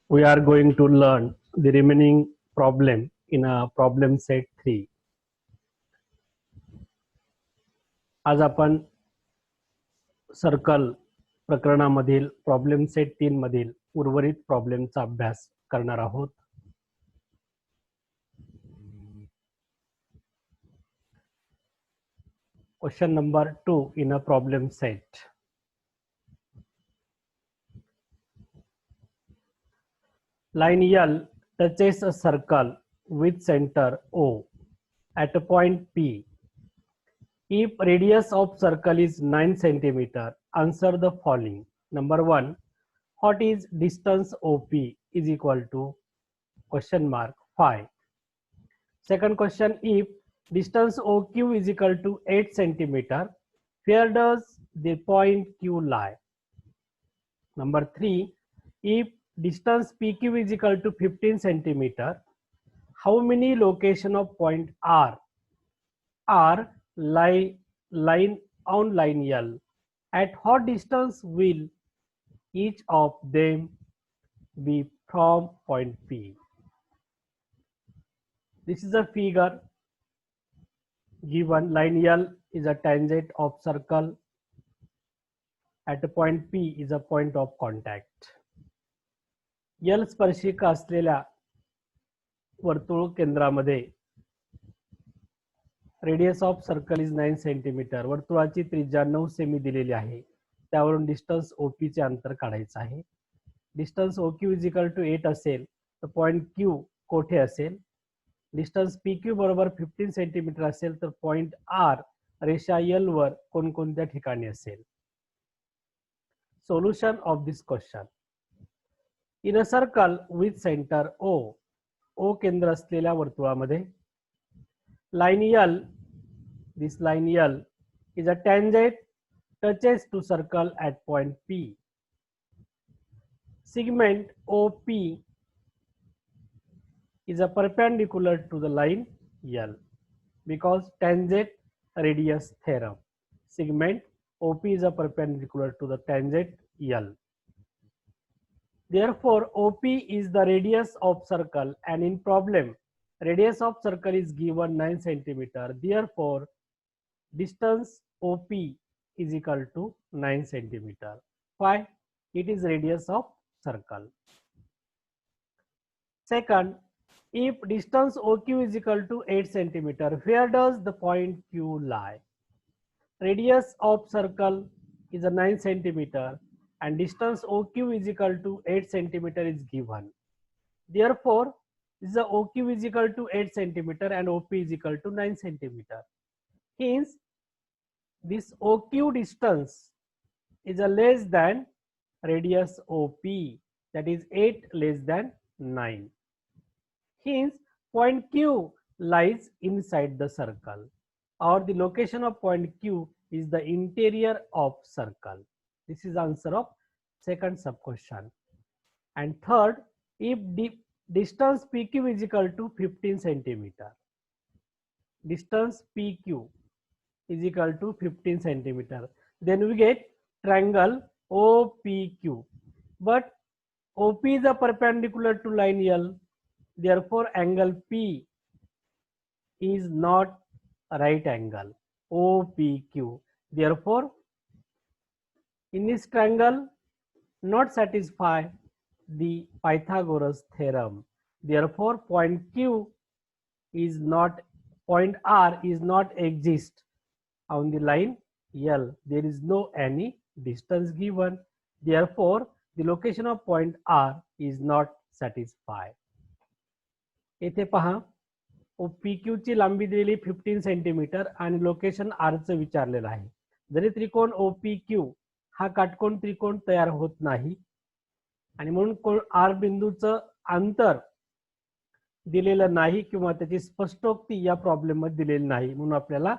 We are going to learn the remaining problem in a problem set 3. आज आपण circle प्रकरणामधील problem set 3 मधील उर्वरित प्रॉब्लेमचा अभ्यास करणार आहोत. Question number 2 in a problem set. Line L touches a circle with center O at a point P. If radius of circle is 9 cm, answer the following. Number 1, what is distance OP is equal to question mark 5. Second question, if distance OQ is equal to 8 cm, where does the point Q lie? Number 3, if distance PQ is equal to 15 cm, how many location of point R are line on line L? At what distance will each of them be from point P? This is a figure given. Line L is a tangent of circle. At a point P is a point of contact. L स्पर्शिका असलेल्या वर्तुळ केंद्रामध्ये radius of circle is 9 centimetre. वर्तुळाची त्रिज्या 9 semi दिलेली आहे. त्यावरून distance OP चे अंतर काढायचं आहे. Distance OQ is equal to 8 असेल तर पॉइंट Q कोठे असेल? डिस्टन्स PQ बरोबर 15 सेंटीमीटर असेल तर पॉइंट R रेषा L वर कोणकोणत्या ठिकाणी असेल? Solution of this question. In a circle with centre O केंद्र असलेल्या वर्तुळामध्ये line L, this line L is a tangent touches to circle at point P. Segment OP is a perpendicular to the line L because tangent radius theorem. Segment OP is a perpendicular to the tangent L. Therefore, OP is the radius of circle, and in problem, radius of circle is given 9 centimeter. Therefore, distance OP is equal to 9 centimeter. Why? It is radius of circle. Second, if distance OQ is equal to 8 centimeter, where does the point Q lie? Radius of circle is a 9 centimeter and distance OQ is equal to 8 centimeter is given. Therefore, this is OQ is equal to 8 centimeter and OP is equal to 9 centimeter. Hence, this OQ distance is a less than radius OP, that is 8 less than 9. Hence, point Q lies inside the circle, or the location of point Q is the interior of circle. This is answer of second sub question. And third, if distance PQ is equal to 15 centimeter, distance PQ is equal to 15 centimeter, then we get triangle OPQ. But OP is a perpendicular to line L, therefore angle P is not a right angle, OPQ. Therefore, in this triangle, not satisfy the Pythagoras theorem. Therefore, point Q is not, point R is not exist on the line L. There is no any distance given. Therefore, the location of point R is not satisfied. येथे पहा, PQ ची लांबी दिलेली 15 centimetre आणि location R चं विचारलेलं आहे. जरी त्रिकोण OPQ हा काटकोन त्रिकोण तयार होत नाही आणि म्हणून R बिंदूचं अंतर दिलेलं नाही किंवा त्याची स्पष्टोक्ती या प्रॉब्लेम मध्ये दिलेली नाही, म्हणून आपल्याला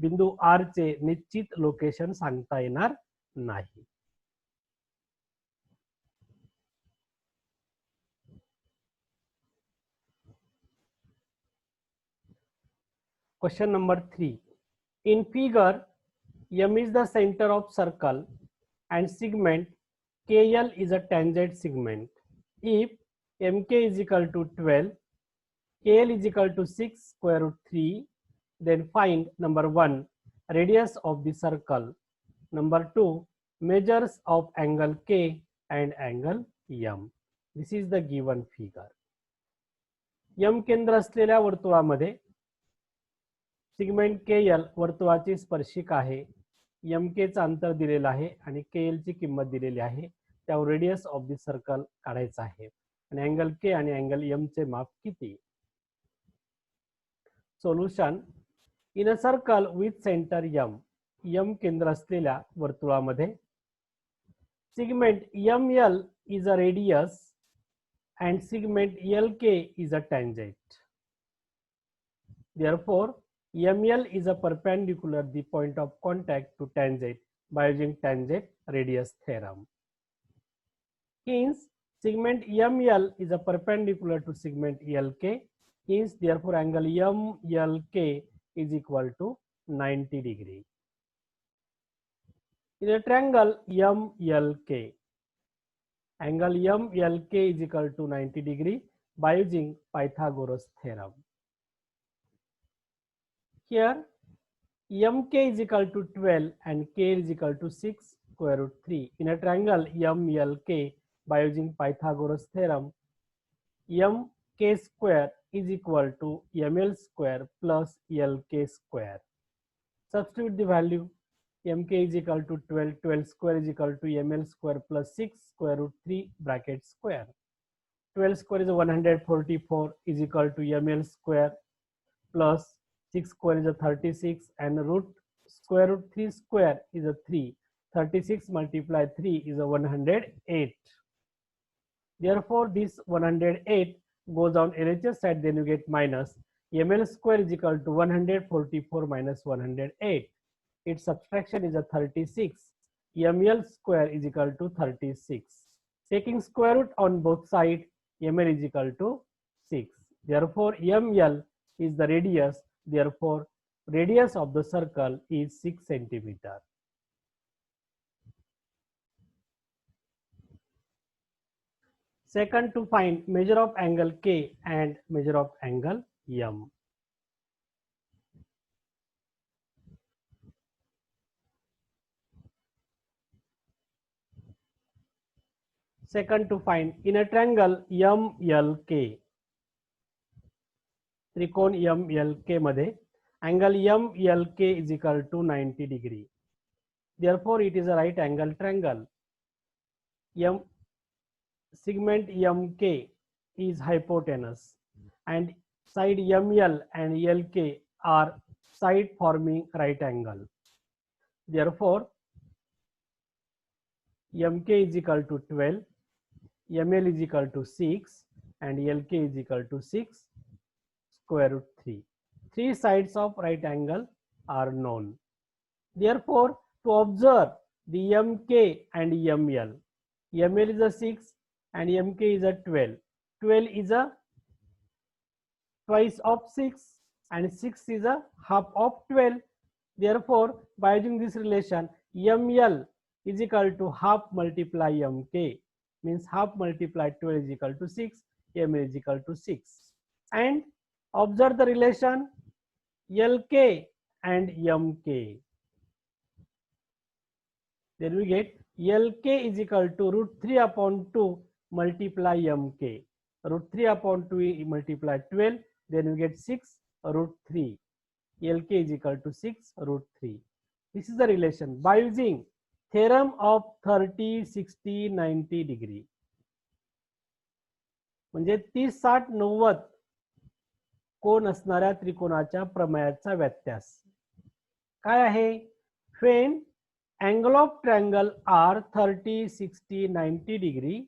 बिंदू R चे निश्चित लोकेशन सांगता येणार नाही. Question number 3. In figure, M is the center of circle and segment KL is a tangent segment. If mk is equal to 12, kl is equal to 6 square root 3. Then find number 1 radius of the circle, number 2 measures of angle k and angle m. This is the given figure. m केंद्र असलेल्या वर्तुळामध्ये segment KL वर्तुळाची स्पर्शिका आहे. mk चं अंतर दिलेलं आहे आणि KL ची किंमत दिलेली आहे. त्यावर रेडियस ऑफ द सर्कल काढायचा आहे आणि अँगल k आणि अँगल m चे माप किती. Solution. In a circle with centre m केंद्र असलेल्या वर्तुळामध्ये segment ML is a radius and segment LK is a tangent. Therefore, ML is a perpendicular the point of contact to tangent by using tangent radius theorem. Hence, segment ML is a perpendicular to segment LK. Hence, therefore, angle MLK is equal to 90 degree. In a triangle MLK, angle MLK is equal to 90 degree by using Pythagoras theorem. Here MK is equal to 12 and K is equal to 6 square root 3. In a triangle MLK, by using Pythagoras theorem, MK square is equal to ML square plus LK square. Substitute the value. MK is equal to 12, 12 square is equal to ML square plus 6 square root 3 bracket square. 12 square is 144 is equal to ML square plus 6 square is a 36 and square root 3 square is a 3. 36 multiplied 3 is a 108. Therefore, this 108 goes on LHS side, then you get minus. ML square is equal to 144 minus 108. Its subtraction is a 36. ML square is equal to 36. Taking square root on both sides, ML is equal to 6. Therefore, ML is the radius. Therefore, radius of the circle is 6 centimeter. Second, to find measure of angle K and measure of angle M. Second, to find in a triangle MLK, त्रिकोण MLK मध्ये angle MLK is equal to 90 degree. Therefore, it is a right angle triangle. Segment MK is hypotenuse and side ML and LK are side forming right angle. Therefore, MK is equal to 12, ML is equal to 6 and LK is equal to 6 square root 3. Three sides of right angle are known. Therefore, to observe the MK and ML, ML is a 6 and MK is a 12. 12 is a twice of 6 and 6 is a half of 12. Therefore, by using this relation, ML is equal to half multiply MK, means half multiply 12 is equal to 6, ML is equal to 6. And observe the relation LK and MK. Then we get LK is equal to root 3 upon 2 multiply MK. Root 3 upon 2 multiply 12, then we get 6 root 3. LK is equal to 6 root 3. This is the relation by using theorem of 30, 60, 90 degree. म्हणजे 30, 60, 90 कोण असणाऱ्या त्रिकोणाच्या प्रमेयाचा व्यत्यास काय आहे. When angle of triangle are 30, 60, 90 degree,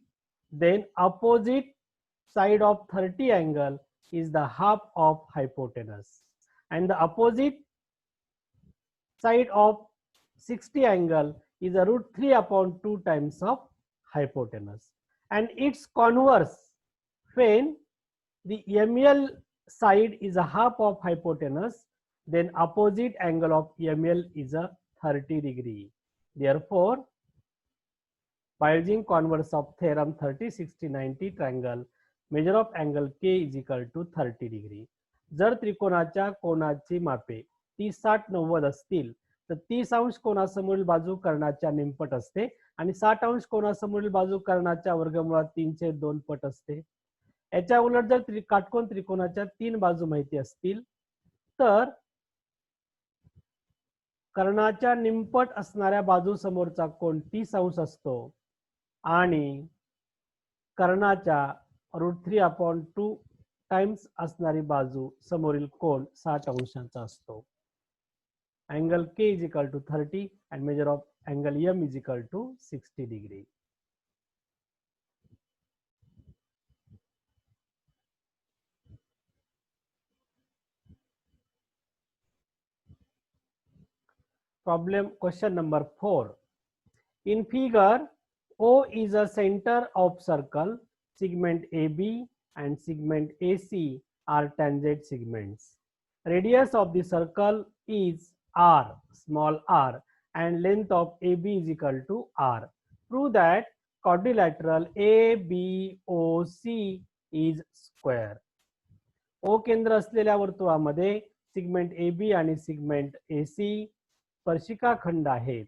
then opposite side of 30 angle is the half of hypotenuse and the opposite side of 60 angle is a root 3 upon 2 times of hypotenuse, and its converse when the ML side is a half of hypotenuse, then opposite angle of ML is a 30 degree. Therefore, by using converse of theorem 30, 60, 90 triangle, measure of angle K is equal to 30 degree. जर त्रिकोणाच्या कोनाची मापे 30, 60, 90 असतील तर 30 अंश कोनासमोरील बाजू कर्णाच्या निमपट असते आणि 60 अंश कोनासमोरील बाजू कर्णाच्या वर्गमुळात 3/2 पट असते. याच्या उलट जर काटकोन त्रिकोणाच्या 3 बाजू माहिती असतील तर कर्णाच्या निमपट असणाऱ्या बाजू समोरचा कोन 30 अंश असतो आणि कर्णाच्या √3/2 टाइम्स असणारी बाजू समोरील कोन 60 अंशाचा असतो. Angle K is equal to 30 and measure of angle M is equal to 60 degree. Problem question number 4. In figure, O is a center of circle, segment AB and segment AC are tangent segments. Radius of the circle is R, small r, and length of AB is equal to R. Prove that quadrilateral ABOC is square. O केंद्र असलेल्या वर्तुळामध्ये segment AB आणि segment AC स्पर्शिका खंड आहेत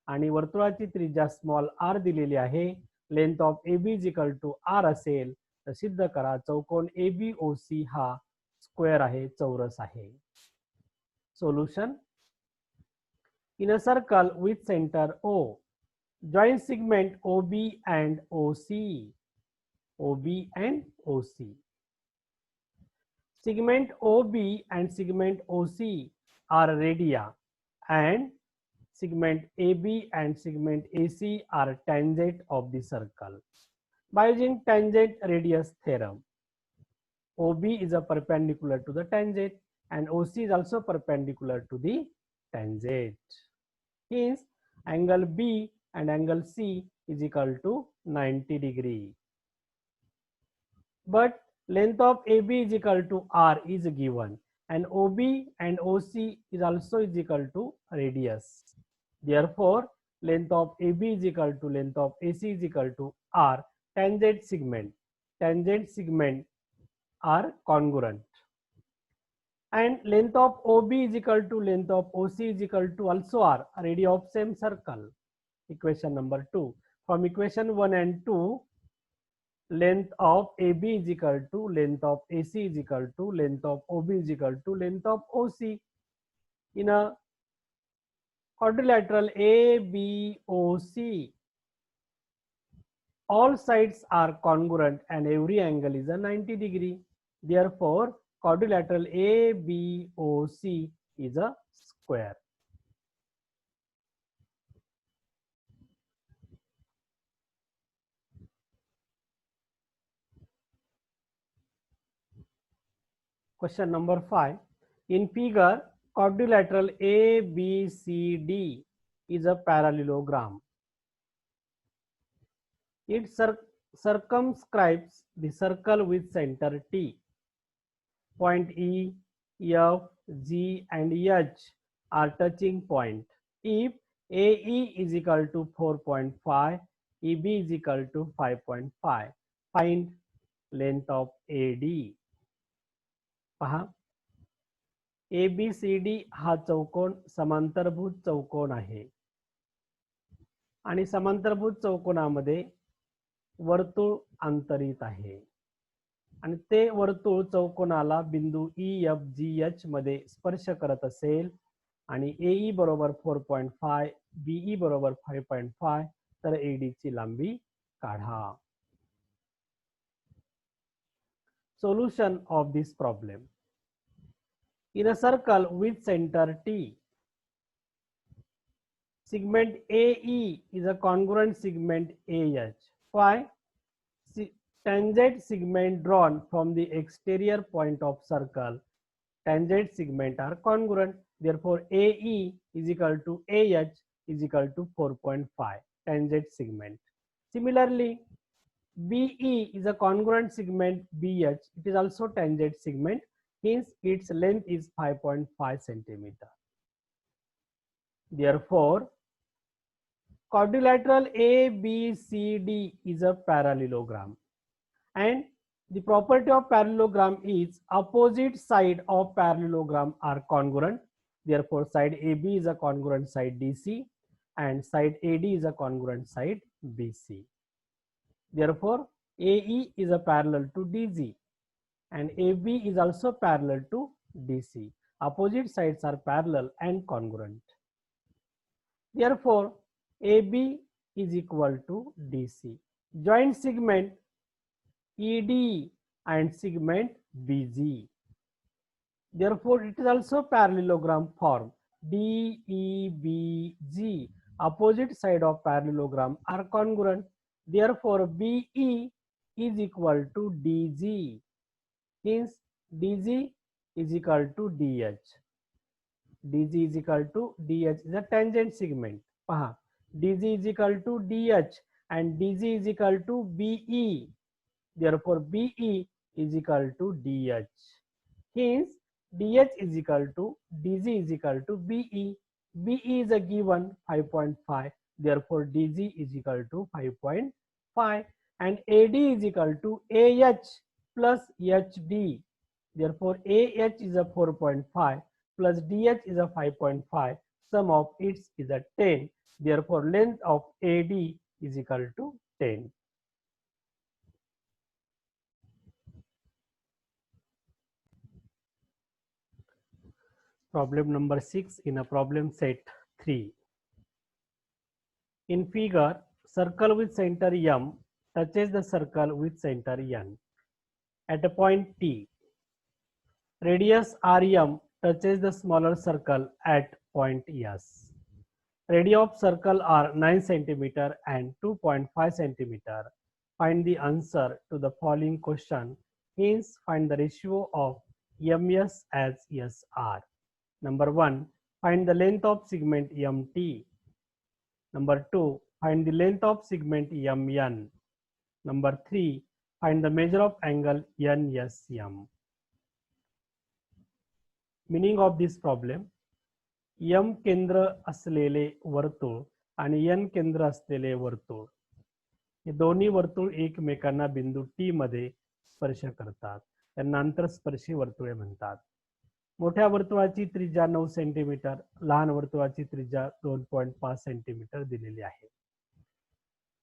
आणि वर्तुळाची त्रिज्या स्मॉल r दिलेली आहे. Length of AB is equal to R असेल तर सिद्ध करा चौकोन ABOC हा स्क्वेअर आहे, चौरस आहे. Solution. In a circle with centre O, join segment OB and OC. OB and OC. Segment OB and segment OC are radia and segment AB and segment AC are tangent of the circle. By using tangent radius theorem, OB is a perpendicular to the tangent and OC is also perpendicular to the tangent. Hence, angle B and angle C is equal to 90 degree. But length of AB is equal to R is given and OB and OC is also is equal to radius. Therefore, length of AB is equal to length of AC is equal to R. Tangent segment are congruent. And length of OB is equal to length of OC is equal to also R, radius of same circle. Equation number 2. From equation 1 and 2, length of AB is equal to length of AC is equal to length of OB is equal to length of OC. In a quadrilateral ABOC, all sides are congruent and every angle is a 90 degree. Therefore, quadrilateral ABOC is a square. Question number 5. In figure, quadrilateral ABCD is a parallelogram. It circumscribes the circle with center T. Point E, F, G and H are touching point. If AE is equal to 4.5, EB is equal to 5.5, find length of AD. पहा, ABCD हा चौकोन समांतरभुज चौकोन आहे आणि समांतरभुज चौकोनामध्ये वर्तुळ अंतरित आहे आणि ते वर्तुळ चौकोनाला बिंदू EFGH मध्ये स्पर्श करत असेल आणि AE बरोबर 4.5, BE बरोबर 5.5 तर AD ची लांबी काढा. Solution of this problem. In a circle with center T, segment AE is a congruent segment AH. Why? Tangent segment drawn from the exterior point of circle, tangent segment are congruent. Therefore, AE is equal to AH is equal to 4.5 tangent segment. Similarly, BE is a congruent segment BH. It is also tangent segment. Hence, its length is 5.5 centimeter. Therefore, quadrilateral ABCD is a parallelogram and The property of parallelogram is opposite side of parallelogram are congruent. Therefore, side AB is a congruent side DC and side AD is a congruent side BC. Therefore, AE is a parallel to DG and AB is also parallel to DC. Opposite sides are parallel and congruent. Therefore, AB is equal to DC. Joint segment ED and segment BG. Therefore, it is also parallelogram form. DEBG. Opposite side of parallelogram are congruent. Therefore, BE is equal to DG. Hence, DG is equal to DH. DG is equal to DH is a tangent segment. DG is equal to DH and DG is equal to BE. Therefore, BE is equal to DH. Hence, DH is equal to DG is equal to BE. BE is a given 5.5. Therefore, DG is equal to 5.5 and AD is equal to AH plus HD. Therefore, AH is a 4.5 plus DH is a 5.5. Sum of its is a 10. Therefore, length of AD is equal to 10. Problem number 6 in a problem set 3. In figure, circle with center M touches the circle with center N at a point T. Radius Rm touches the smaller circle at point S. Radii of circle are 9 cm and 2.5 cm. Find the answer to the following question. Hence, find the ratio of MS as SR. Number 1, find the length of segment MT. Number 2, find the length of segment MN. Number 3, find the measure of angle NSM. Meaning of this problem, M केंद्र असलेले वर्तुळ आणि N केंद्र असलेले वर्तुळ हे दोन्ही वर्तुळ एकमेकांना बिंदू T मध्ये स्पर्श करतात. त्यांना आंतरस्पर्शी वर्तुळे म्हणतात. मोठ्या वर्तुळाची त्रिज्या 9 सेंटीमीटर, लहान वर्तुळाची त्रिज्या 2.5 सेंटीमीटर दिलेली आहे.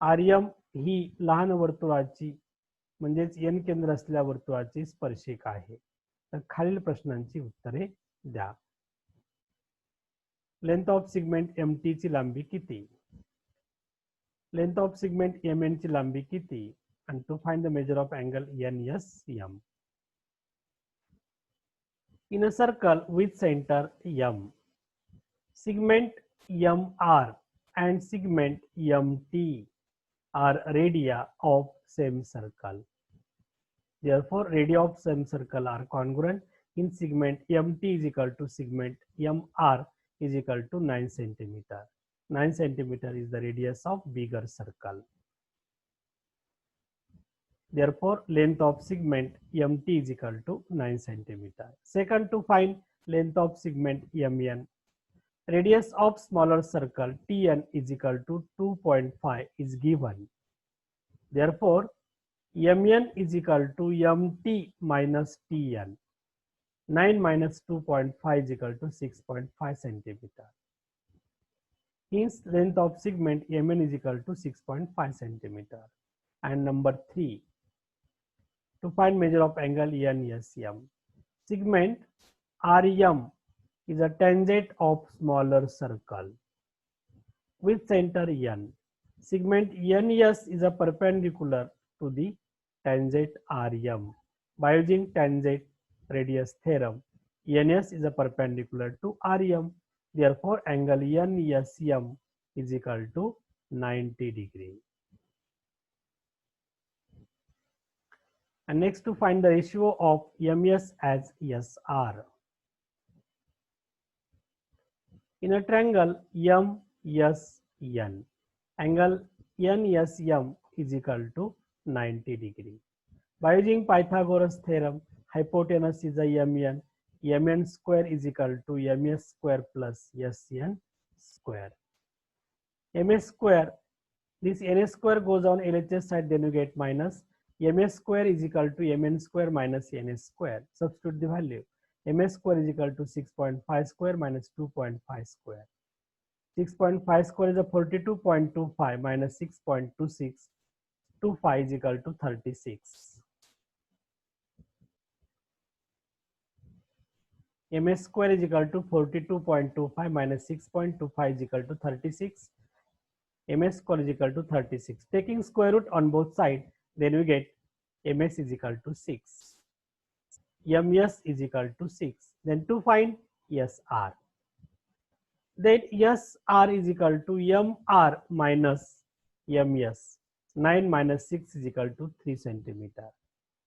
आर्यम ही लहान वर्तुळाची म्हणजेच N केंद्र असलेल्या वर्तुळाची स्पर्शिका आहे. तर खालील प्रश्नांची उत्तरे द्या. लेंथ ऑफ सेगमेंट MT ची लांबी किती? लेंथ ऑफ सेगमेंट MN ची लांबी किती? and to find the measure of angle NSM. In a circle with center M, segment MR and segment MT are radii of same circle. Therefore, radii of same circle are congruent. In segment MT is equal to segment MR is equal to 9 centimeter. 9 centimeter is the radius of bigger circle. Therefore, length of segment MT is equal to 9 centimeter. Second, to find length of segment MN. Radius of smaller circle TN is equal to 2.5 is given. Therefore, MN is equal to MT minus TN. 9 minus 2.5 is equal to 6.5 centimeter. Hence, length of segment MN is equal to 6.5 centimeter. And number 3, to find measure of angle NSM. Segment RM is a tangent of smaller circle with center N. Segment NS is a perpendicular to the tangent RM. By using tangent radius theorem, NS is a perpendicular to RM. Therefore, angle NSM is equal to 90 degree. And next, to find the ratio of MS as SR. In a triangle MSN, angle NSM is equal to 90 degree. By using Pythagoras theorem, hypotenuse is a MN. MN square is equal to MS square plus SN square. MS square, this N square goes on LHS side, then you get minus. ms square is equal to mn square minus ns square. Substitute the value. ms square is equal to 6.5 square minus 2.5 square. 6.5 square is a 42.25 minus 6.26. 25 is equal to 36. ms square is equal to 42.25 minus 6.25 is equal to 36. ms square is equal to 36. Taking square root on both sides, then we get ms is equal to 6. ms is equal to 6. Then to find sr, then sr is equal to mr minus ms. 9 minus 6 is equal to 3 centimeter.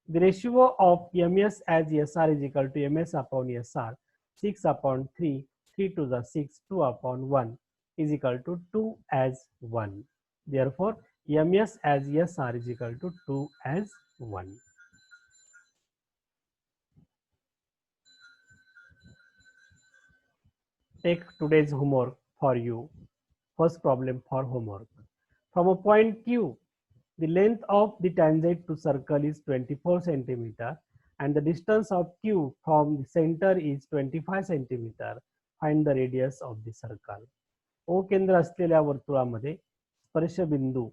The ratio of ms as sr is equal to ms upon sr. 6 upon 3, 3 to the 6, 2 upon 1 is equal to 2 as 1. Therefore, ms as sr is equal to 2 as 1. Take today's homework for you. First problem for homework. From a point Q, the length of the tangent to circle is 24 centimeter and the distance of Q from the center is 25 centimeter. Find the radius of the circle. O केंद्र असलेल्या वर्तुळामध्ये स्पर्शबिंदू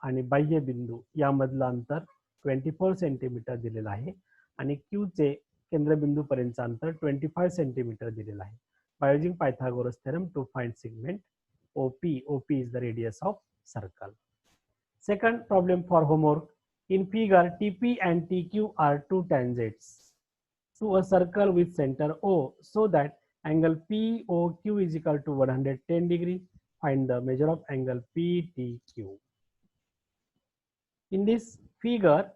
आणि बाह्यबिंदू यामधलं अंतर 24 centimetre दिलेलं आहे आणि Q चे केंद्रबिंदूपर्यंतचं अंतर 25 centimetre दिलेलं आहे. By using Pythagoras theorem to find segment OP. OP is the radius of circle. Second problem for homework. In figure, TP and TQ are two tangents to a circle with center O, so that angle POQ is equal to 110 degree. Find the measure of angle PTQ. In this figure,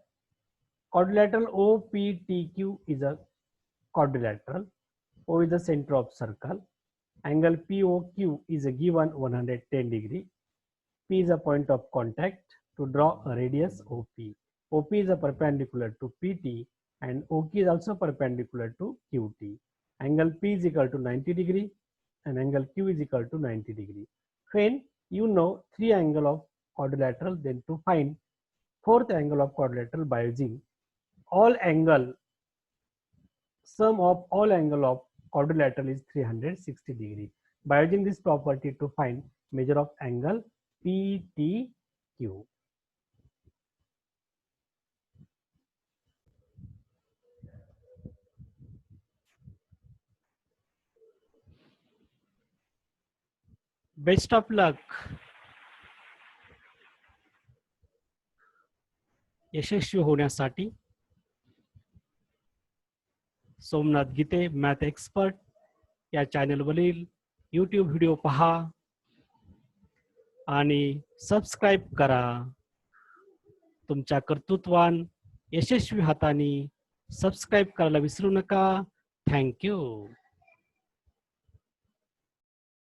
quadrilateral OPTQ is a quadrilateral. O is the center of circle. Angle POQ is a given 110 degree. P is a point of contact. To draw a radius OP. OP is a perpendicular to PT and OK is also perpendicular to QT. Angle P is equal to 90 degree and angle Q is equal to 90 degree. When you know three angle of quadrilateral, then to find fourth angle of quadrilateral by using all angle, sum of all angle of quadrilateral is 360 degree. By using this property to find measure of angle PTQ. Best of luck. यशस्वी होण्यासाठी सोमनाथ गीते math expert या चॅनलवरील YouTube video पहा आणि subscribe करा. तुमच्या कर्तृत्वान यशस्वी हाताने subscribe करायला विसरू नका. Thank you.